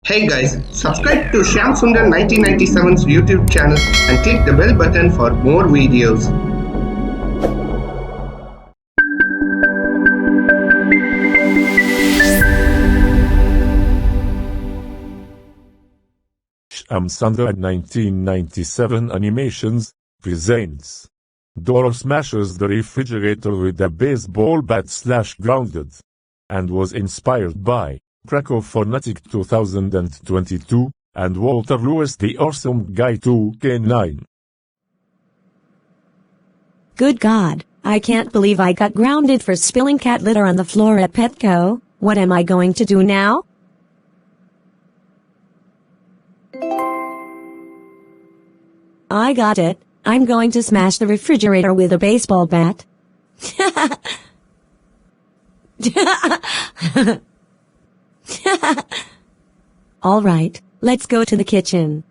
Hey guys, subscribe to Shyam Sundar 1997's YouTube channel and click the bell button for more videos. Shyam Sundar 1997 Animations presents Dora smashes the refrigerator with a baseball bat / grounded, and was inspired by Petco Fanatic 2022 and Walter Lewis The Awesome Guy 2K9. Good God, I can't believe I got grounded for spilling cat litter on the floor at Petco. What am I going to do now? I got it. I'm going to smash the refrigerator with a baseball bat. All right, let's go to the kitchen.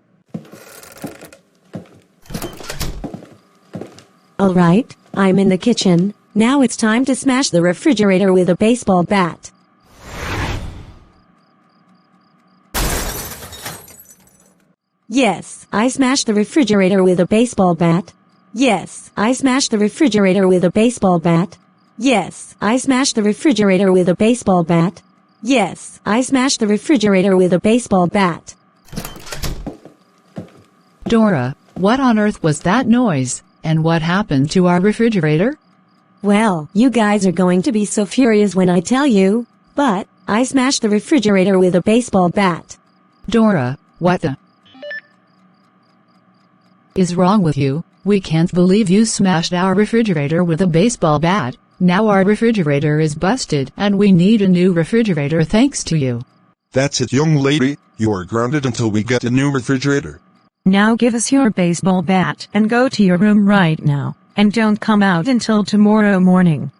All right, I'm in the kitchen. Now it's time to smash the refrigerator with a baseball bat. Yes, I smashed the refrigerator with a baseball bat. Yes, I smashed the refrigerator with a baseball bat. Yes, I smashed the refrigerator with a baseball bat. Yes, I smashed the refrigerator with a baseball bat. Dora, what on earth was that noise, and what happened to our refrigerator? Well, you guys are going to be so furious when I tell you, but I smashed the refrigerator with a baseball bat. Dora, what the is wrong with you? We can't believe you smashed our refrigerator with a baseball bat. Now our refrigerator is busted and we need a new refrigerator thanks to you. That's it, young lady. You are grounded until we get a new refrigerator. Now give us your baseball bat and go to your room right now, and don't come out until tomorrow morning.